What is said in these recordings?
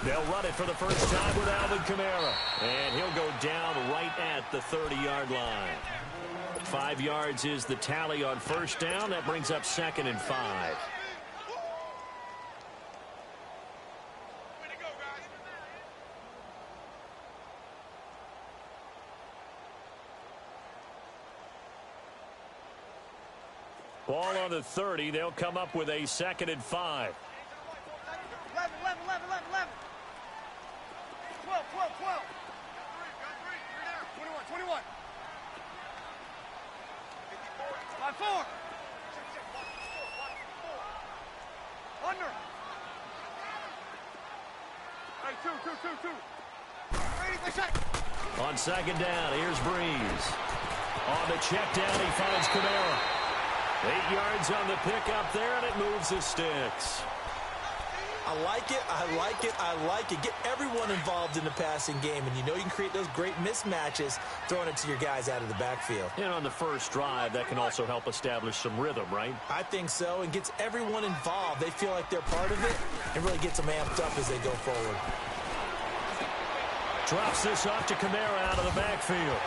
They'll run it for the first time with Alvin Kamara. And he'll go down right at the 30-yard line. 5 yards is the tally on first down. That brings up 2nd and 5. Ball on the 30. They'll come up with a 2nd and 5. 11. 12. 21. 5-4. Under. Hey, two. On 2nd down, here's Breeze. On the check down, he finds Kamara. 8 yards on the pickup there, and it moves the sticks. I like it. Get everyone involved in the passing game, and you know you can create those great mismatches throwing it to your guys out of the backfield. And on the first drive, that can also help establish some rhythm, right? I think so, and gets everyone involved. They feel like they're part of it, and really gets them amped up as they go forward. Drops this off to Kamara out of the backfield.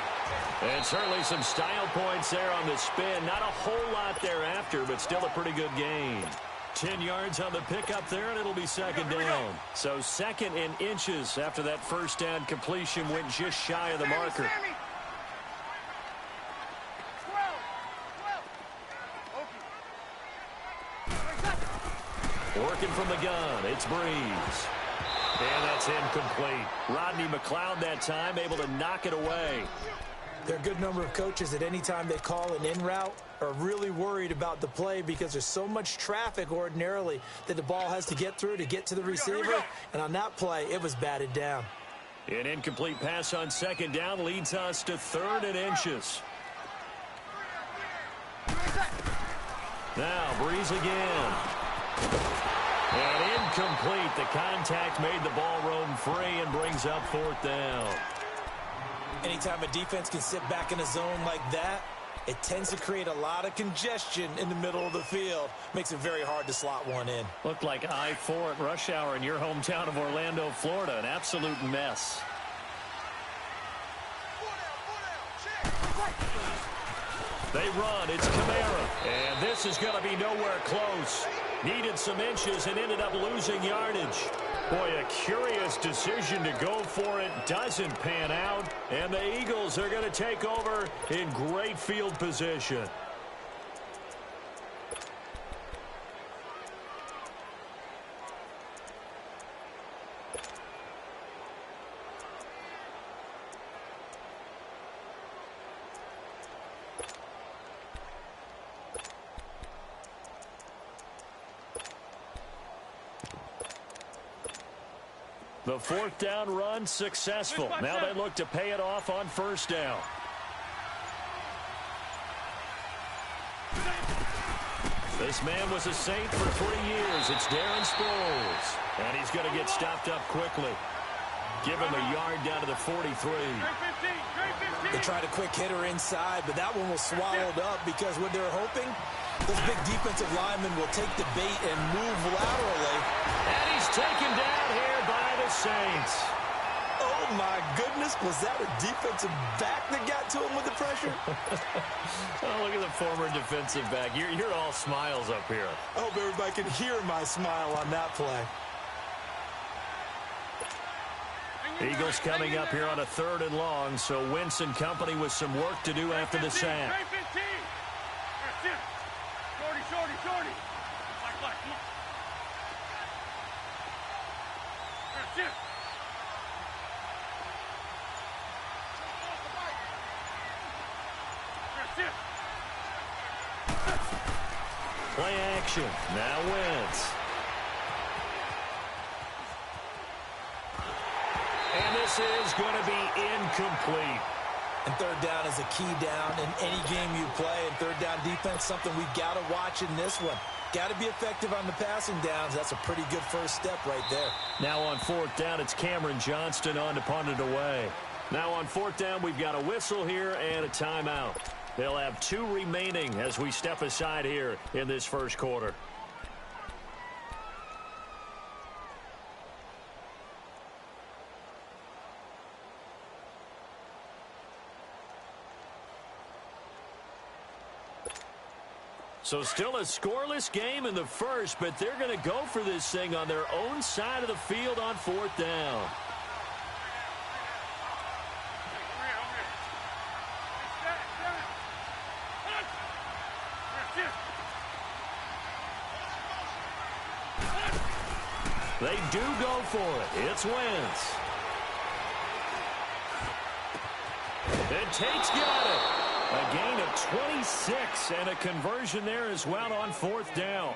And certainly some style points there on the spin. Not a whole lot thereafter, but still a pretty good gain. 10 yards on the pickup there, and it'll be 2nd down. So 2nd and inches after that first down completion went just shy of the marker. Working from the gun, it's Breeze. And that's incomplete. Rodney McLeod that time able to knock it away. There are a good number of coaches at any time they call an in route are really worried about the play because there's so much traffic ordinarily that the ball has to get through to get to the receiver. And on that play, it was batted down. An incomplete pass on 2nd down leads us to 3rd and inches. Now Breeze again. And incomplete. The contact made the ball roam free and brings up 4th down. Anytime a defense can sit back in a zone like that, it tends to create a lot of congestion in the middle of the field. Makes it very hard to slot one in. Looked like I-4 at rush hour in your hometown of Orlando, Florida. An absolute mess. They run. It's Kamara. And this is going to be nowhere close. Needed some inches and ended up losing yardage. Boy, a curious decision to go for it. Doesn't pan out. And the Eagles are going to take over in great field position. The 4th down run successful. Now they look to pay it off on 1st down. This man was a Saint for 3 years. It's Darren Sproles. And he's going to get stopped up quickly. Give him a yard down to the 43. They tried a quick hitter inside, but that one was swallowed up because what they're hoping, those big defensive linemen will take the bait and move laterally. And he's taken down here by the Saints. Oh, my goodness. Was that a defensive back that got to him with the pressure? Oh, look at the former defensive back. You're all smiles up here. I hope everybody can hear my smile on that play. Eagles coming up here on a 3rd and long, so Wentz and company with some work to do after the sack. Shorty. Play action. Now Wentz. And this is going to be incomplete. And 3rd down is a key down in any game you play. And 3rd down defense, something we've got to watch in this one. Got to be effective on the passing downs. That's a pretty good first step right there. Now on 4th down, it's Cameron Johnston on to punt it away. Now on 4th down, we've got a whistle here and a timeout. They'll have 2 remaining as we step aside here in this first quarter. So still a scoreless game in the first, but they're going to go for this thing on their own side of the field on 4th down. They do go for it. It's Wentz. And Tate's got it. A gain of 26 and a conversion there as well on 4th down.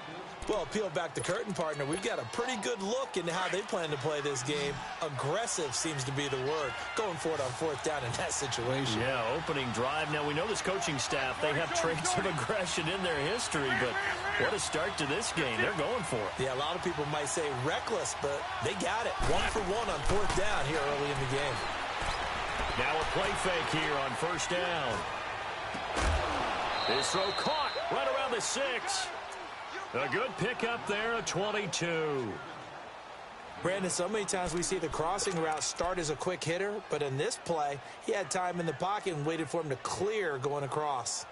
Well, peel back the curtain, partner. We've got a pretty good look into how they plan to play this game. Aggressive seems to be the word. Going for it on 4th down in that situation. Yeah, opening drive. Now, we know this coaching staff, they have traits of aggression in their history, but what a start to this game. They're going for it. Yeah, a lot of people might say reckless, but they got it. 1 for 1 on 4th down here early in the game. Now a play fake here on 1st down. His throw caught right around the 6. A good pickup there, a 22. Brandon, so many times we see the crossing route start as a quick hitter, but in this play, he had time in the pocket and waited for him to clear going across.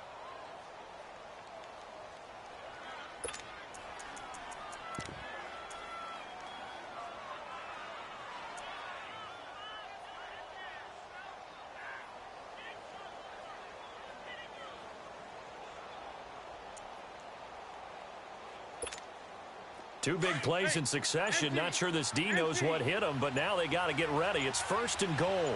Two big plays in succession. Not sure this D knows what hit him, but now they got to get ready. It's 1st and goal.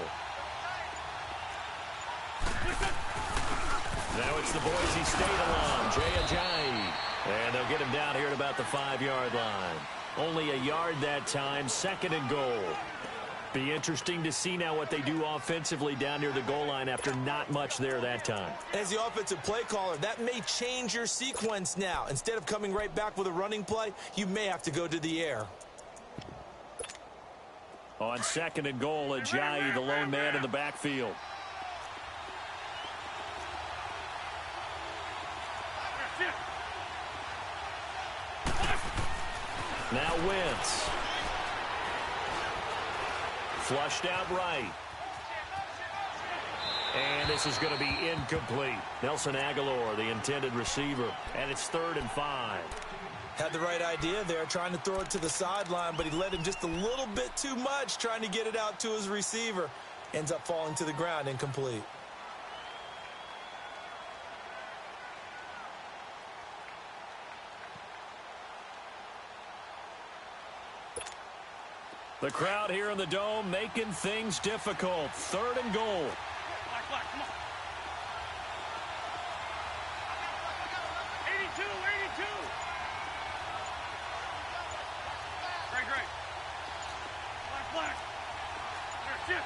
Now it's the Boise State alum, Jay Ajayi. And they'll get him down here at about the 5-yard line. Only a yard that time, 2nd and goal. Be interesting to see now what they do offensively down near the goal line after not much there that time. As the offensive play caller, that may change your sequence now. Instead of coming right back with a running play, you may have to go to the air. On 2nd and goal, Ajayi, the lone man in the backfield. Now Wentz. Flushed out right. And this is going to be incomplete. Nelson Aguilar, the intended receiver. And it's 3rd and 5. Had the right idea there, trying to throw it to the sideline, but he led him just a little bit too much, trying to get it out to his receiver. Ends up falling to the ground, incomplete. The crowd here in the Dome making things difficult. 3rd and goal. Black, come on. 82. Great. Black. There, shift.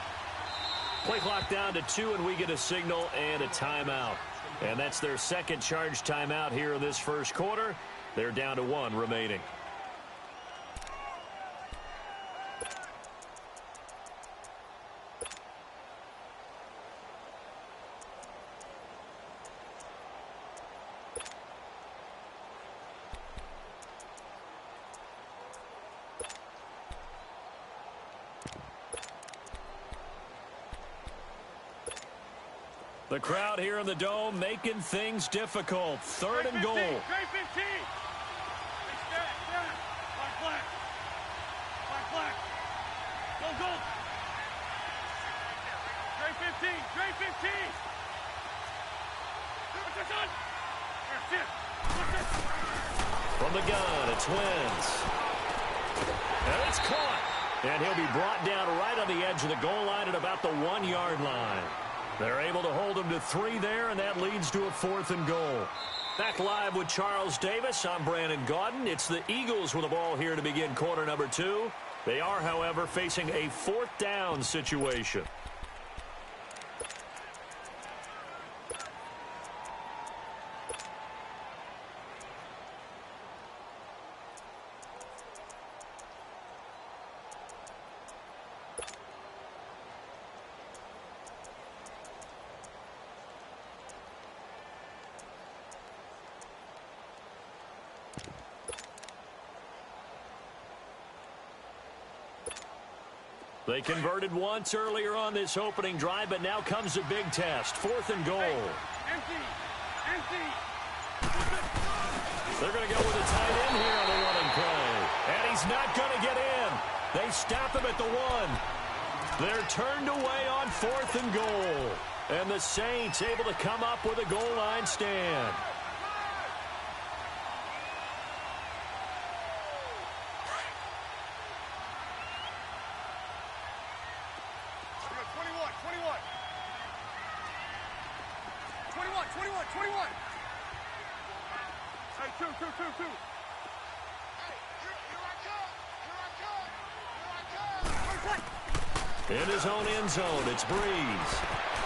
Play clock down to 2, and we get a signal and a timeout. And that's their second charge timeout here in this first quarter. They're down to 1 remaining. The crowd here in the Dome making things difficult. 3rd and goal. Trey 15. Black. Go. Trey 15. From the gun, it's Wentz. And it's caught. And he'll be brought down right on the edge of the goal line at about the 1-yard line. They're able to hold him to 3 there, and that leads to a 4th and goal. Back live with Charles Davis. I'm Brandon Gaudin. It's the Eagles with the ball here to begin quarter number 2. They are, however, facing a 4th down situation. They converted once earlier on this opening drive, but now comes a big test. 4th and goal. Empty. They're going to go with a tight end here on the running play. And he's not going to get in. They stop him at the 1. They're turned away on 4th and goal. And the Saints able to come up with a goal line stand. In his own end zone, it's Breeze.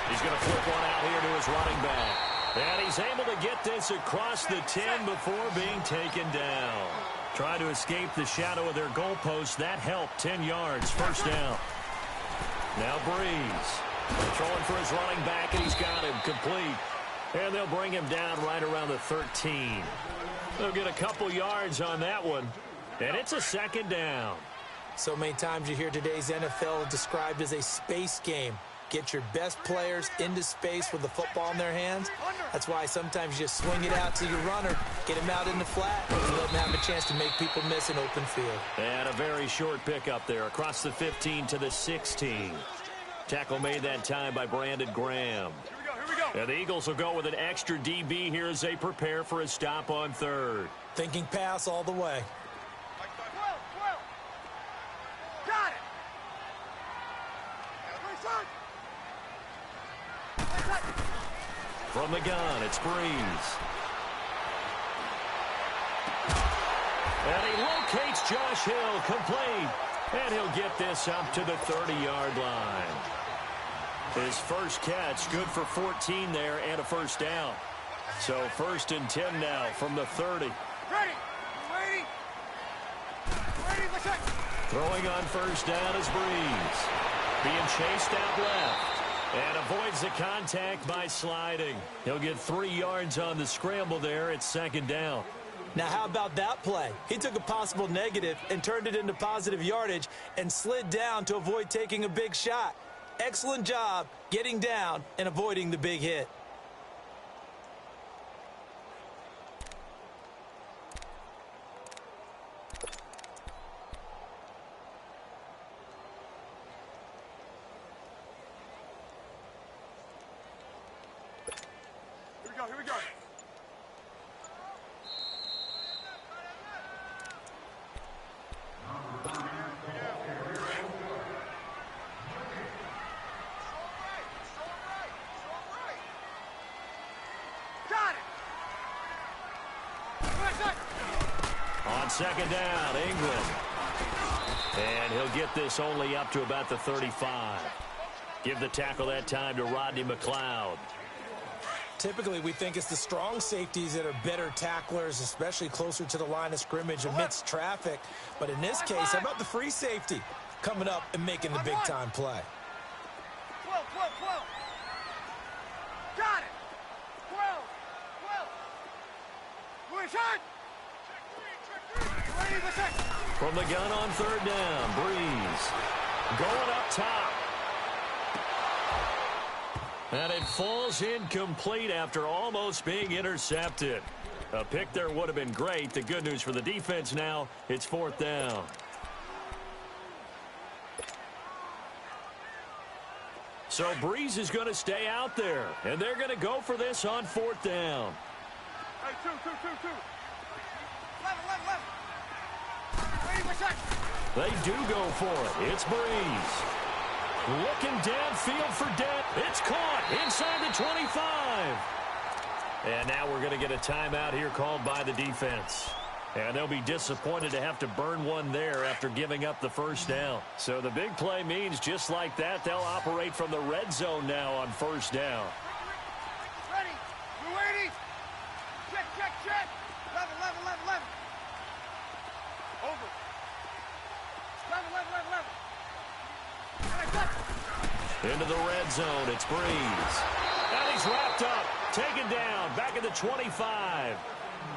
He's going to flip one out here to his running back. And he's able to get this across the 10 before being taken down. Trying to escape the shadow of their goalpost. That helped. 10 yards, first down. Now Breeze. Throwing for his running back, and he's got him complete. And they'll bring him down right around the 13. They'll get a couple yards on that one. And it's a second down. So many times you hear today's NFL described as a space game. Get your best players into space with the football in their hands. That's why sometimes you just swing it out to your runner, get him out in the flat, and let him have a chance to make people miss an open field. And a very short pickup there across the 15 to the 16. Tackle made that time by Brandon Graham. Here we go. And the Eagles will go with an extra DB here as they prepare for a stop on 3rd. Thinking pass all the way. Got it. From the gun, it's Breeze. And he locates Josh Hill, complete. And he'll get this up to the 30-yard line. His first catch, good for 14 there and a first down. So 1st and 10 now from the 30. Ready. Let's check. Throwing on first down is Breeze. Being chased out left. And avoids the contact by sliding. He'll get 3 yards on the scramble there. It's 2nd down. Now, how about that play? He took a possible negative and turned it into positive yardage and slid down to avoid taking a big shot. Excellent job getting down and avoiding the big hit. Here we go. Got it. On 2nd down, England. And he'll get this only up to about the 35. Give the tackle that time to Rodney McLeod. Typically, we think it's the strong safeties that are better tacklers, especially closer to the line of scrimmage amidst traffic. But in this case, how about the free safety coming up and making the big-time play? 12. Got it. 12. Shot. From the gun on 3rd down, Breeze. Going up top. And it falls incomplete after almost being intercepted. A pick there would have been great. The good news for the defense now, it's 4th down. So Breeze is going to stay out there, and they're going to go for this on 4th down. Hey, two. 11. They do go for it. It's Breeze. Looking downfield for Dent. It's caught inside the 25. And now we're going to get a timeout here called by the defense. And they'll be disappointed to have to burn one there after giving up the first down. So the big play means just like that, they'll operate from the red zone now on 1st down. Ready. We're waiting. Check. 11. Over. 11. Into the red zone, it's Breeze. And he's wrapped up, taken down, back at the 25.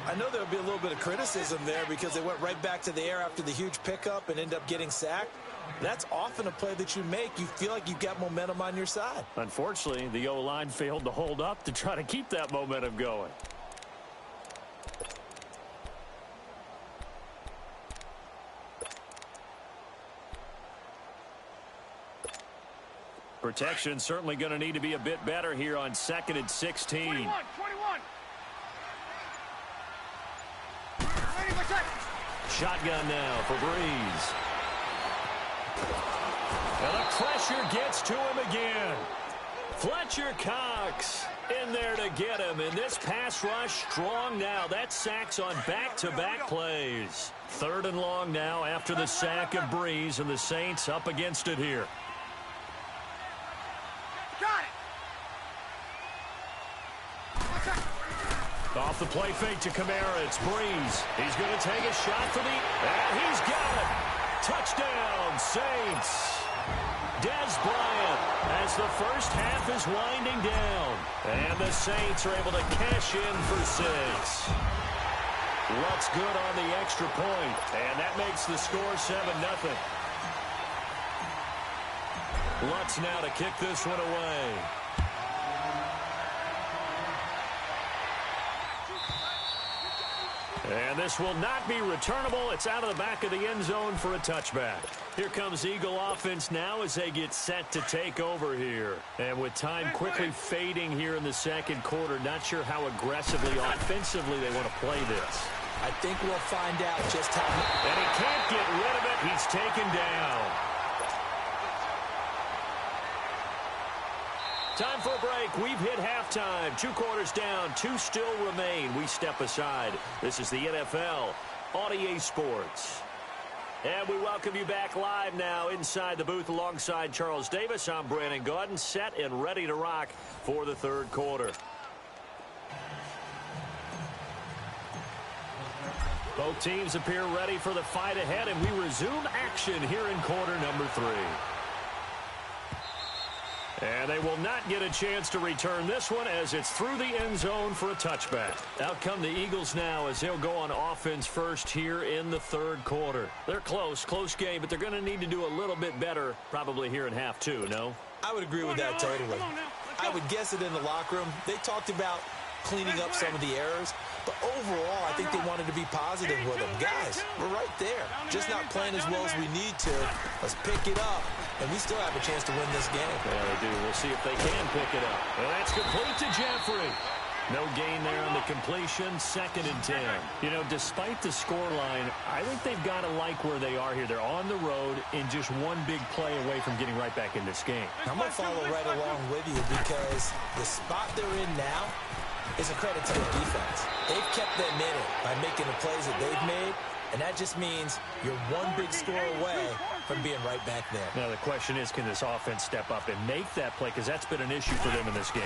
I know there'll be a little bit of criticism there because they went right back to the air after the huge pickup and ended up getting sacked. That's often a play that you make. You feel like you've got momentum on your side. Unfortunately, the O-line failed to hold up to try to keep that momentum going. Protection certainly going to need to be a bit better here on 2nd and 16. 21. Waiting for check. Shotgun now for Breeze. And the pressure gets to him again. Fletcher Cox in there to get him. And this pass rush strong now. That's sacks on back-to-back plays. 3rd and long now after the sack of Breeze, and the Saints up against it here. Got it. Off the play fake to Kamara, it's Breeze. He's going to take a shot for and he's got it. Touchdown, Saints. Dez Bryant as the first half is winding down. And the Saints are able to cash in for 6. Lutz good on the extra point, and that makes the score 7-0. Lutz now to kick this one away. And this will not be returnable. It's out of the back of the end zone for a touchback. Here comes Eagle offense now as they get set to take over here. And with time quickly fading here in the second quarter, not sure how aggressively, offensively they want to play this. I think we'll find out just how. And he can't get rid of it. He's taken down. Time for a break. We've hit halftime. 2 quarters down. 2 still remain. We step aside. This is the NFL on EA Sports. And we welcome you back live now inside the booth alongside Charles Davis. I'm Brandon Gaudin, set and ready to rock for the 3rd quarter. Both teams appear ready for the fight ahead, and we resume action here in quarter number 3. And they will not get a chance to return this one as it's through the end zone for a touchback. Out come the Eagles now as they'll go on offense first here in the 3rd quarter. They're close game, but they're going to need to do a little bit better probably here in half 2, no? I would agree with that totally. I would guess it in the locker room. They talked about cleaning up some of the errors, but overall, I think they wanted to be positive with them. Guys, we're right there. Just not playing as well as we need to. Let's pick it up, and we still have a chance to win this game. Yeah, they do. We'll see if they can pick it up. And that's complete to Jeffrey. No gain there on the completion, 2nd and 10. You know, despite the scoreline, I think they've got to like where they are here. They're on the road and just one big play away from getting right back in this game. I'm going to follow right along with you because the spot they're in now is a credit to their defense. They've kept them in it by making the plays that they've made, and that just means you're one big score away from being right back there. Now the question is, can this offense step up and make that play? Because that's been an issue for them in this game.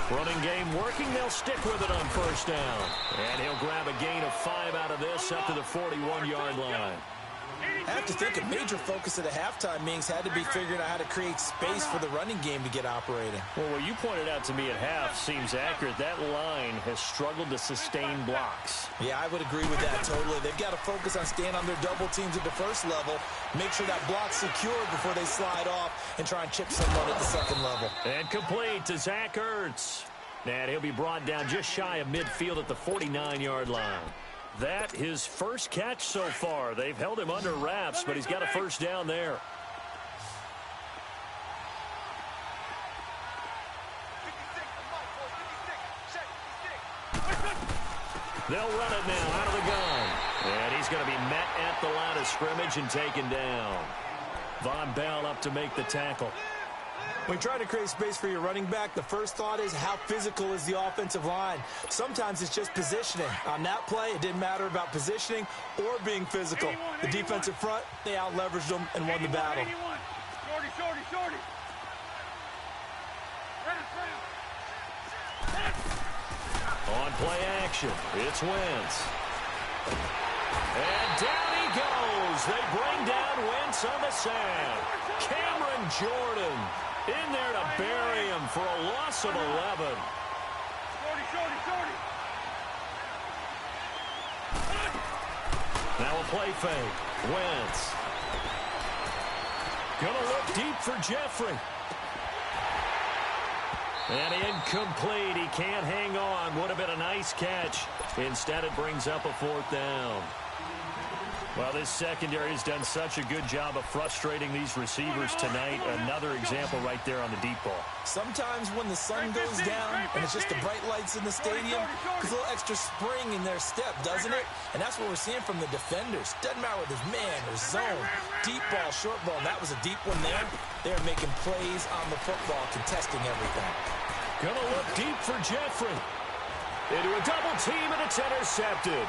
Running game working. They'll stick with it on 1st down. And he'll grab a gain of 5 out of this up to the 41-yard line. I have to think a major focus of the halftime meetings had to be figuring out how to create space for the running game to get operating. Well, what you pointed out to me at half seems accurate. That line has struggled to sustain blocks. Yeah, I would agree with that totally. They've got to focus on staying on their double teams at the 1st level, make sure that block's secured before they slide off and try and chip someone at the 2nd level. And complete to Zach Ertz. And he'll be brought down just shy of midfield at the 49-yard line. That his first catch so far. They've held him under wraps, but he's got a 1st down there. They'll run it now out of the gun. And he's going to be met at the line of scrimmage and taken down. Von Bell up to make the tackle. When you try to create space for your running back, the first thought is how physical is the offensive line. Sometimes it's just positioning. On that play, it didn't matter about positioning or being physical. The defensive front, they out-leveraged them and won the battle. Shorty. On play action, it's Wentz. And down he goes. They bring down Wentz on the sack. Cameron Jordan in there to bury him for a loss of 11. Shorty. Now a play fake. Wentz. Gonna look deep for Jeffrey. And incomplete. He can't hang on. Would have been a nice catch. Instead, it brings up a 4th down. Well, this secondary has done such a good job of frustrating these receivers tonight. Another example right there on the deep ball. Sometimes when the sun goes down and it's just the bright lights in the stadium, there's a little extra spring in their step, doesn't it? And that's what we're seeing from the defenders. Doesn't matter whether it's man or zone, deep ball, short ball. That was a deep one there. They're making plays on the football, contesting everything. Gonna look deep for Jeffrey. Into a double team, and it's intercepted.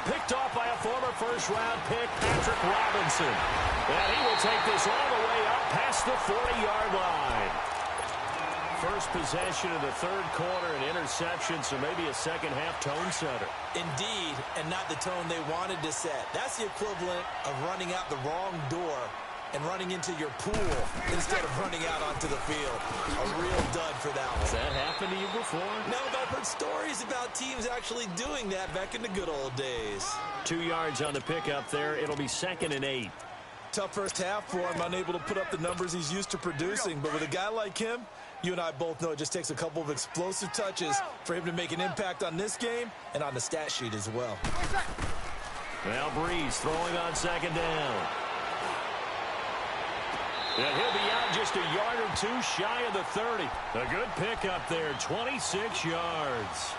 Picked off by a former first-round pick, Patrick Robinson. And he will take this all the way up past the 40-yard line. First possession of the third quarter, an interception, so maybe a second-half tone setter. Indeed, and not the tone they wanted to set. That's the equivalent of running out the wrong door and running into your pool instead of running out onto the field. A real dud for that one. Has that happened to you before? No, but I've heard stories about teams actually doing that back in the good old days. 2 yards on the pickup there. It'll be 2nd and 8. Tough first half for him, unable to put up the numbers he's used to producing. But with a guy like him, you and I both know it just takes a couple of explosive touches for him to make an impact on this game and on the stat sheet as well. Now Breeze throwing on 2nd down. And he'll be out just a yard or two shy of the 30. A good pickup there, 26 yards.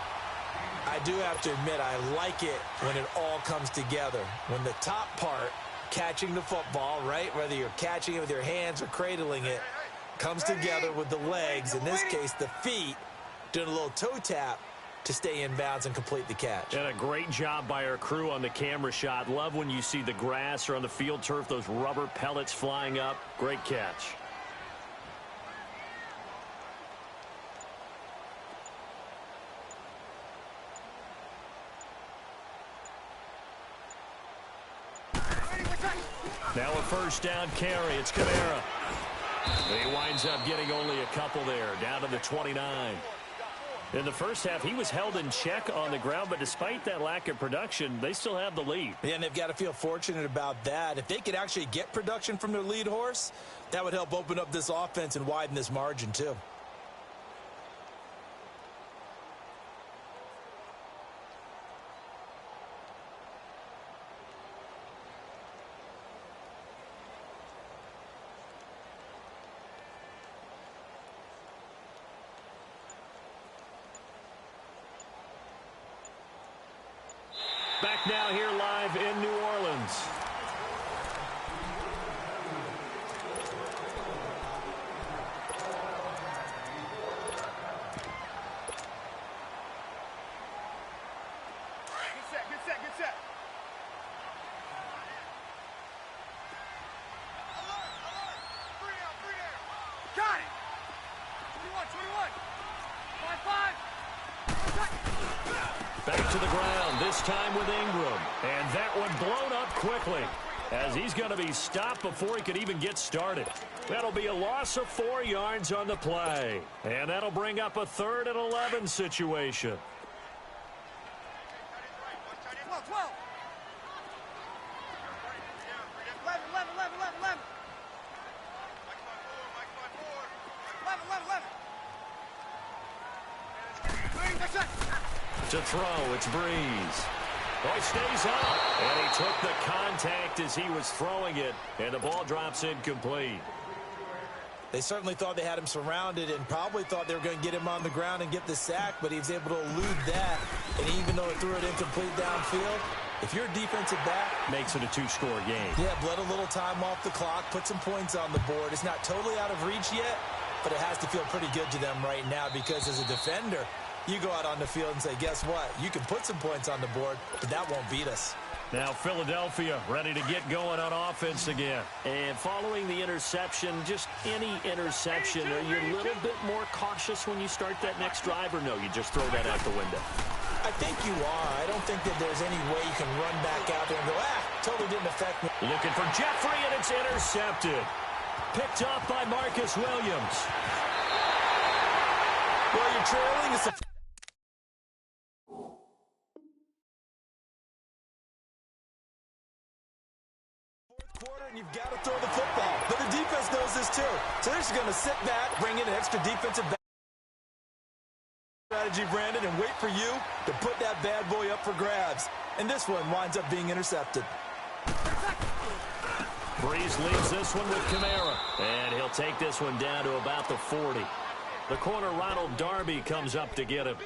I do have to admit, I like it when it all comes together. When the top part, catching the football, right, whether you're catching it with your hands or cradling it, comes together with the legs, in this case the feet, doing a little toe tap to stay in bounds and complete the catch. And a great job by our crew on the camera shot. Love when you see the grass or on the field turf, those rubber pellets flying up. Great catch. Now a first down carry. It's Kamara. He winds up getting only a couple there, down to the 29. In the first half, he was held in check on the ground, but despite that lack of production, they still have the lead. Yeah, and they've got to feel fortunate about that. If they could actually get production from their lead horse, that would help open up this offense and widen this margin too. Back now here live in New Orleans. Get set. Free down. Got it. 21. 5-5. Back to the ground, this time with Ingram. And that one blown up quickly as he's going to be stopped before he could even get started. That'll be a loss of 4 yards on the play. And that'll bring up a 3rd and 11 situation. 12. 11. 11. To throw, it's Breeze. Oh, he stays up, and he took the contact as he was throwing it, and the ball drops incomplete. They certainly thought they had him surrounded and probably thought they were going to get him on the ground and get the sack, but he was able to elude that, and even though it threw it incomplete downfield, if you're a defensive back, makes it a 2-score game. Yeah, bled a little time off the clock, put some points on the board. It's not totally out of reach yet, but it has to feel pretty good to them right now because as a defender, you go out on the field and say, guess what? You can put some points on the board, but that won't beat us. Now Philadelphia ready to get going on offense again. And following the interception, just any interception, are you a little bit more cautious when you start that next drive, or no, you just throw that out the window? I think you are. I don't think that there's any way you can run back out there and go, totally didn't affect me. Looking for Jeffrey, and it's intercepted. Picked up by Marcus Williams. Well, you're trailing. It's a quarter, and you've got to throw the football. But the defense knows this too. So they're just going to sit back, bring in an extra defensive back strategy, Brandon, and wait for you to put that bad boy up for grabs. And this one winds up being intercepted. Breeze leaves this one with Kamara. And he'll take this one down to about the 40. The corner, Ronald Darby, comes up to get him.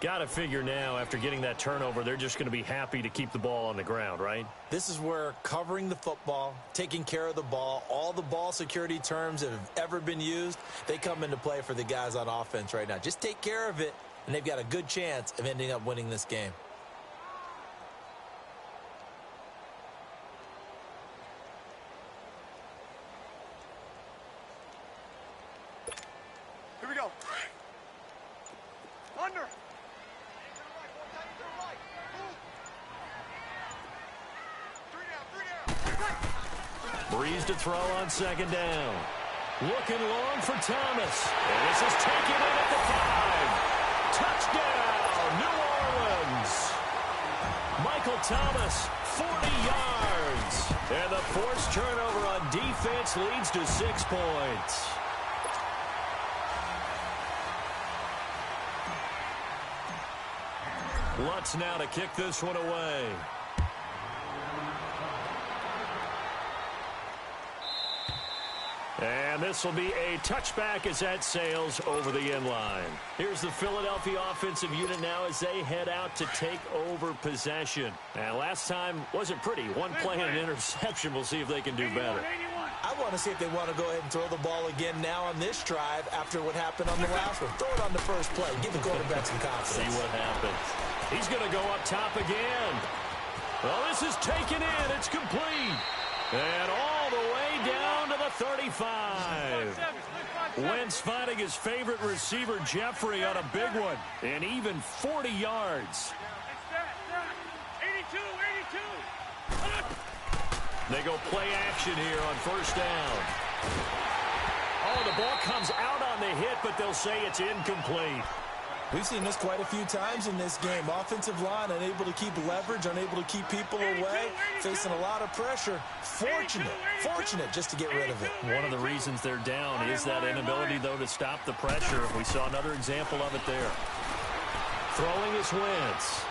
Got to figure now, after getting that turnover, they're just going to be happy to keep the ball on the ground, right? This is where covering the football, taking care of the ball, all the ball security terms that have ever been used, they come into play for the guys on offense right now. Just take care of it, and they've got a good chance of ending up winning this game. Here we go. Under. Breeze to throw on second down. Looking long for Thomas. And this is taken in at the 5. Touchdown, New Orleans. Michael Thomas, 40 yards. And the forced turnover on defense leads to 6 points. Lutz now to kick this one away. And this will be a touchback as that sails over the end line. Here's the Philadelphia offensive unit now as they head out to take over possession. And last time wasn't pretty. One play and an interception. We'll see if they can do better. I want to see if they want to go ahead and throw the ball again now on this drive after what happened on the last one. Throw it on the first play. Give the quarterback some confidence. See what happens. He's going to go up top again. Well, this is taken in. It's complete. And all the way down to the 35. Wentz finding his favorite receiver, Jeffrey, on a big one. And even 40 yards. 82. They go play action here on first down. Oh, the ball comes out on the hit, but they'll say it's incomplete. We've seen this quite a few times in this game. Offensive line unable to keep leverage, unable to keep people away, facing a lot of pressure. Fortunate just to get rid of it. One of the reasons they're down is that inability, though, to stop the pressure. We saw another example of it there. Throwing is Wentz.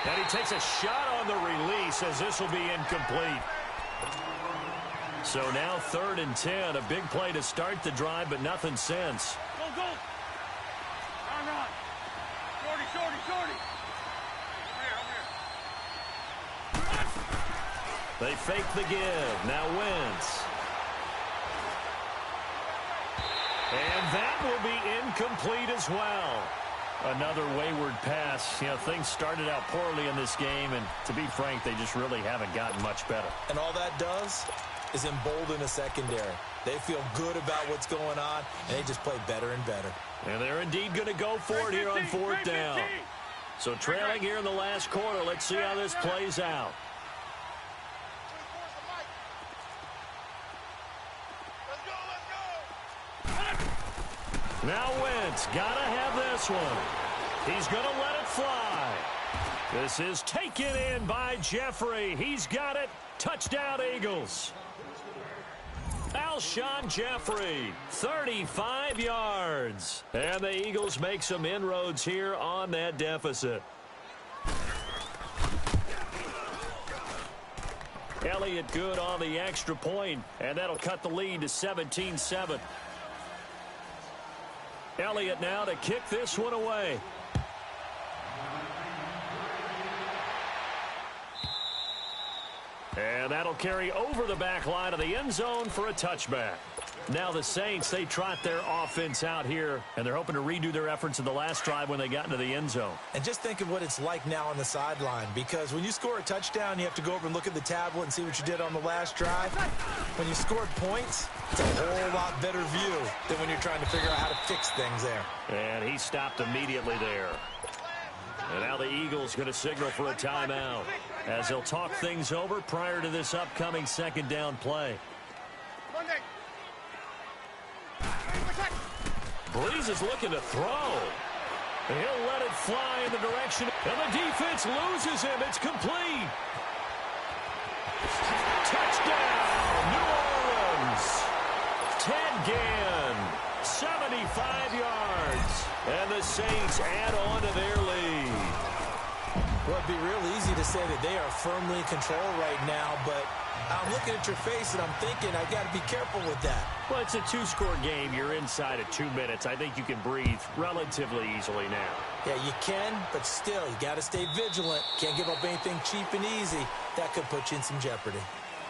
And he takes a shot on the release as this will be incomplete. So now 3rd and 10. A big play to start the drive, but nothing since. Go. Run. Shorty. They fake the give. Now Wentz. And that will be incomplete as well. Another wayward pass. You know, things started out poorly in this game, and to be frank, they just really haven't gotten much better. And all that does is embolden a secondary. They feel good about what's going on, and they just play better and better. And they're indeed going to go for it here on 4th down. So trailing here in the last quarter. Let's see how this plays out. Now Wentz, gotta have this one. He's gonna let it fly. This is taken in by Jeffrey. He's got it. Touchdown, Eagles. Alshon Jeffrey, 35 yards. And the Eagles make some inroads here on that deficit. Elliott good on the extra point, and that'll cut the lead to 17-7. Elliott now to kick this one away. And that'll carry over the back line of the end zone for a touchback. Now the Saints, they trot their offense out here, and they're hoping to redo their efforts in the last drive when they got into the end zone. And just think of what it's like now on the sideline, because when you score a touchdown, you have to go over and look at the tablet and see what you did on the last drive. When you scored points, it's a whole lot better view than when you're trying to figure out how to fix things there. And he stopped immediately there. And now the Eagles going to signal for a timeout as they'll talk things over prior to this upcoming 2nd down play. Breeze is looking to throw. And he'll let it fly in the direction. And the defense loses him. It's complete. Touchdown, New Orleans. Ted Ginn, 75 yards. And the Saints add on to their lead. Well, it'd be real easy to say that they are firmly in control right now, but I'm looking at your face and I'm thinking I got to be careful with that. Well, it's a two-score game. You're inside of 2 minutes. I think you can breathe relatively easily now. Yeah, you can, but still, you got to stay vigilant. Can't give up anything cheap and easy. That could put you in some jeopardy.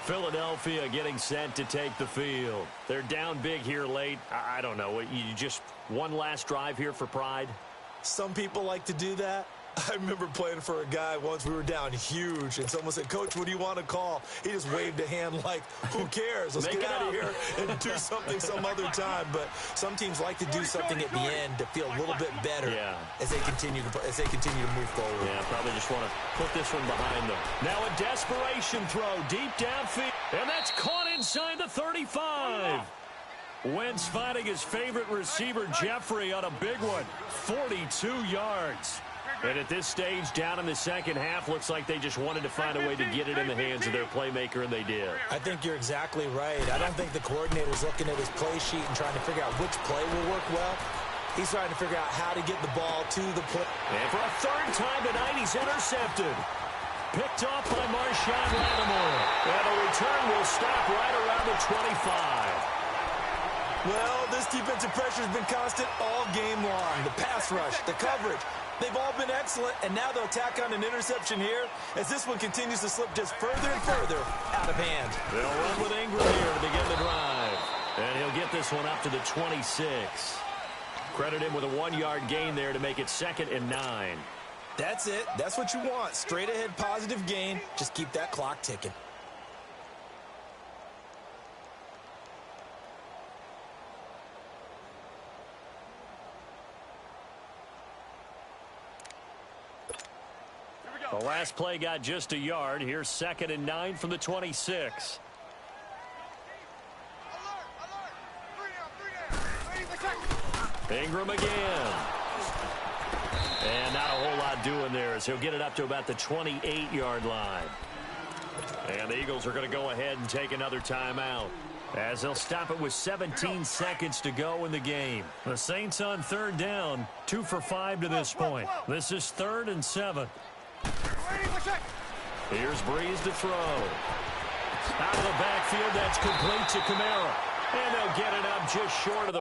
Philadelphia getting set to take the field. They're down big here late. I don't know. You just one last drive here for pride? Some people like to do that. I remember playing for a guy once. We were down huge, and someone said, "Coach, what do you want to call?" He just waved a hand like, "Who cares? Let's get out of here and do something some other time." But some teams like to do something at the end to feel a little bit better as they continue to move forward. Yeah, probably just want to put this one behind them. Now a desperation throw deep downfield, and that's caught inside the 35. Wentz finding his favorite receiver, Jeffrey, on a big one, 42 yards. And at this stage, down in the second half, looks like they just wanted to find a way to get it in the hands of their playmaker, and they did. I think you're exactly right. I don't think the coordinator's looking at his play sheet and trying to figure out which play will work well. He's trying to figure out how to get the ball to the play. And for a third time tonight, he's intercepted. Picked off by Marshawn Lattimore. And the return will stop right around the 25. Well, this defensive pressure has been constant all game long. The pass rush, the coverage, they've all been excellent, and now they'll tack on an interception here as this one continues to slip just further and further out of hand. They'll run with Ingram here to begin the drive. And he'll get this one up to the 26. Credit him with a 1-yard gain there to make it 2nd and 9. That's it. That's what you want. Straight ahead positive gain. Just keep that clock ticking. The last play got just a yard. Here's 2nd and 9 from the 26. Ingram again. And not a whole lot doing there as he'll get it up to about the 28-yard line. And the Eagles are going to go ahead and take another timeout as they'll stop it with 17 seconds to go in the game. The Saints on 3rd down, 2 for 5 to this point. This is 3rd and 7. Here's Breeze to throw. Out of the backfield, that's complete to Kamara. And they'll get it up just short of the